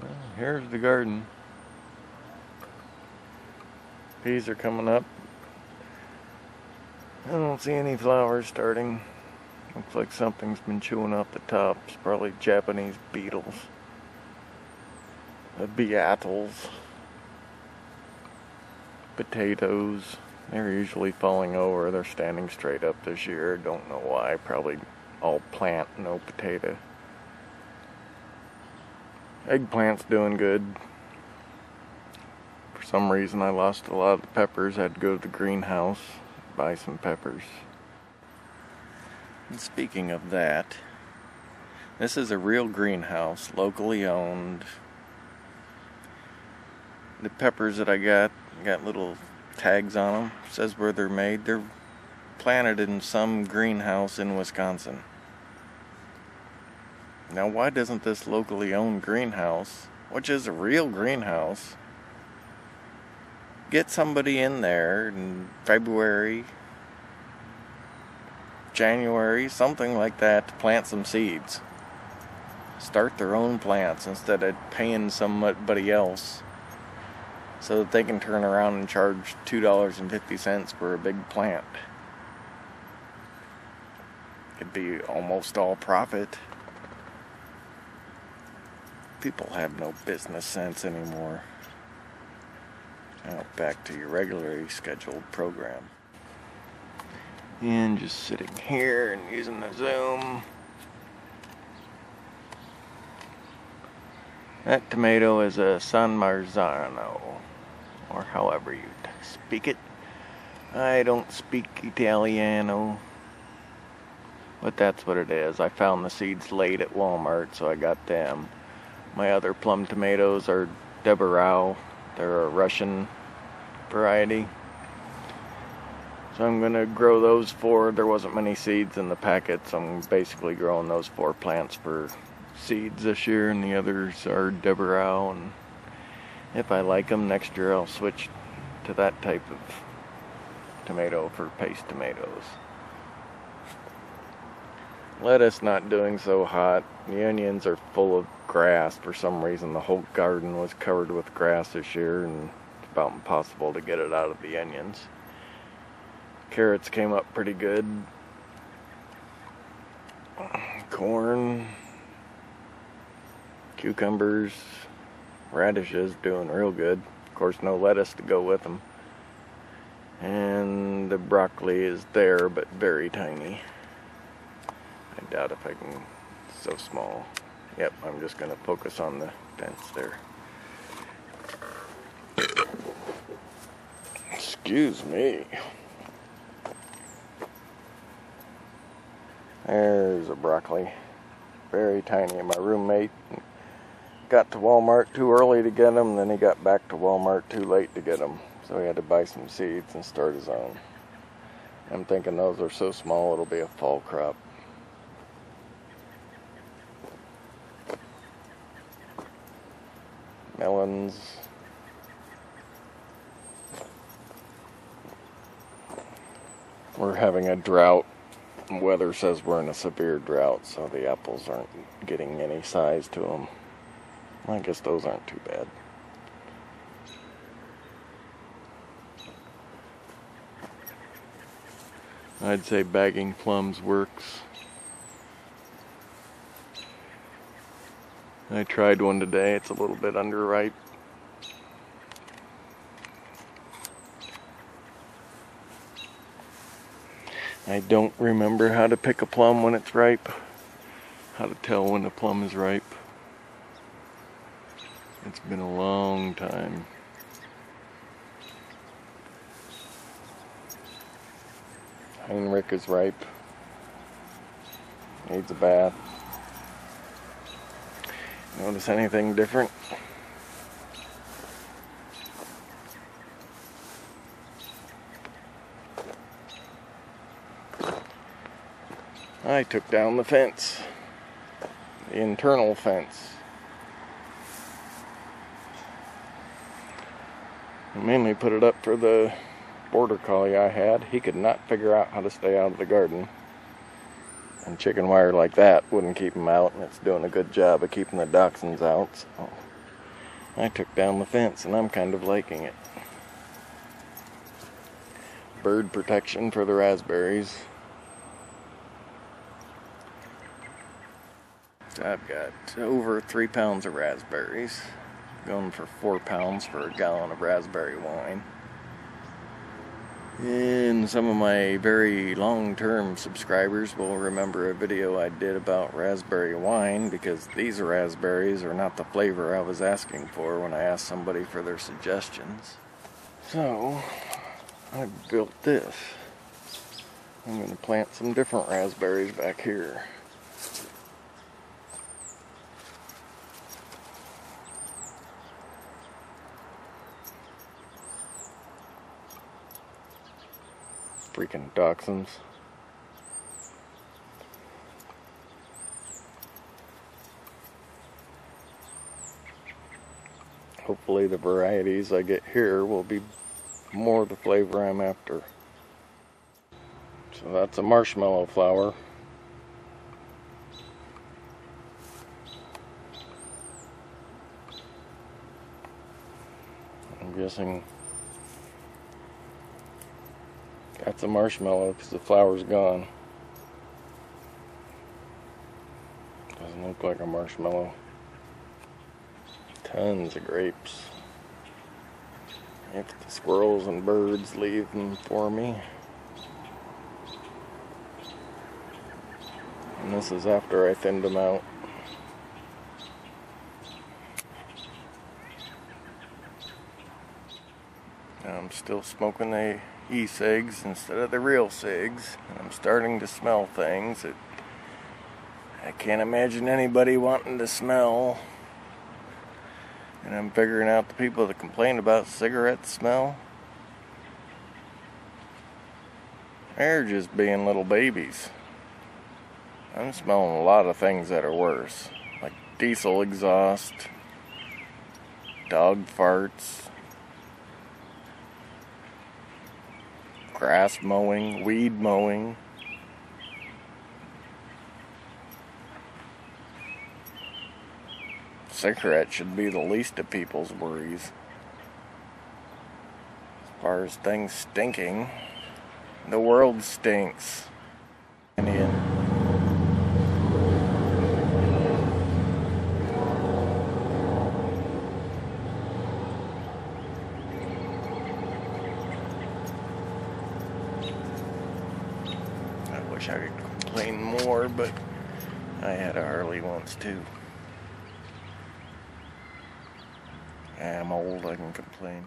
Well, here's the garden. Peas are coming up. I don't see any flowers starting. Looks like something's been chewing up the tops. Probably Japanese beetles. Beetles. Potatoes. They're usually falling over. They're standing straight up this year. Don't know why. Probably all plant, no potato. Eggplant's doing good. For some reason I lost a lot of the peppers. I had to go to the greenhouse, buy some peppers. And speaking of that, this is a real greenhouse, locally owned. The peppers that I got little tags on them. Says where they're made. They're planted in some greenhouse in Wisconsin. Now, why doesn't this locally owned greenhouse, which is a real greenhouse, get somebody in there in February, January, something like that, to plant some seeds? Start their own plants instead of paying somebody else so that they can turn around and charge $2.50 for a big plant. Could be almost all profit. People have no business sense anymore. Now back to your regularly scheduled program. And just sitting here and using the Zoom. That tomato is a San Marzano, or however you speak it. I don't speak Italiano, but that's what it is. I found the seeds late at Walmart, so I got them. My other plum tomatoes are Deborah. They're a Russian variety. So I'm going to grow those 4. There wasn't many seeds in the packet, so I'm basically growing those 4 plants for seeds this year, and the others are Deborah. And if I like them, next year I'll switch to that type of tomato for paste tomatoes. Lettuce not doing so hot. The onions are full of grass. For some reason the whole garden was covered with grass this year, and it's about impossible to get it out of the onions. Carrots came up pretty good. Corn, cucumbers, radishes doing real good. Of course, no lettuce to go with them. And the broccoli is there, but very tiny. I doubt if I can, it's so small. Yep, I'm just going to focus on the fence there. Excuse me. There's a broccoli. Very tiny. My roommate got to Walmart too early to get them, then he got back to Walmart too late to get them. So he had to buy some seeds and start his own. I'm thinking those are so small it'll be a fall crop. Melons. We're having a drought. Weather says we're in a severe drought, so the apples aren't getting any size to them. I guess those aren't too bad. I'd say bagging plums works. I tried one today. It's a little bit underripe. I don't remember how to pick a plum when it's ripe. How to tell when a plum is ripe. It's been a long time. Heinrich is ripe. Needs a bath. Notice anything different? I took down the fence. The internal fence. I mainly put it up for the border collie I had. He could not figure out how to stay out of the garden. And chicken wire like that wouldn't keep him out, and it's doing a good job of keeping the dachshunds out. So I took down the fence and I'm kind of liking it. Bird protection for the raspberries. So I've got over 3 pounds of raspberries, going for 4 pounds for a gallon of raspberry wine. And some of my very long-term subscribers will remember a video I did about raspberry wine, because these raspberries are not the flavor I was asking for when I asked somebody for their suggestions. So I built this. I'm going to plant some different raspberries back here. Freaking dachshunds. Hopefully the varieties I get here will be more the flavor I'm after. So that's a marshmallow flower. I'm guessing that's a marshmallow because the flower's gone. Doesn't look like a marshmallow. Tons of grapes. If the squirrels and birds leave them for me. And this is after I thinned them out. I'm still smoking the e-cigs instead of the real cigs, and I'm starting to smell things that I can't imagine anybody wanting to smell. And I'm figuring out the people that complain about cigarette smell, they're just being little babies. I'm smelling a lot of things that are worse, like diesel exhaust, dog farts, grass mowing, weed mowing. Cigarettes should be the least of people's worries. As far as things stinking, the world stinks. Indian. I wish I could complain more, but I had a Harley once too. I'm old, I can complain.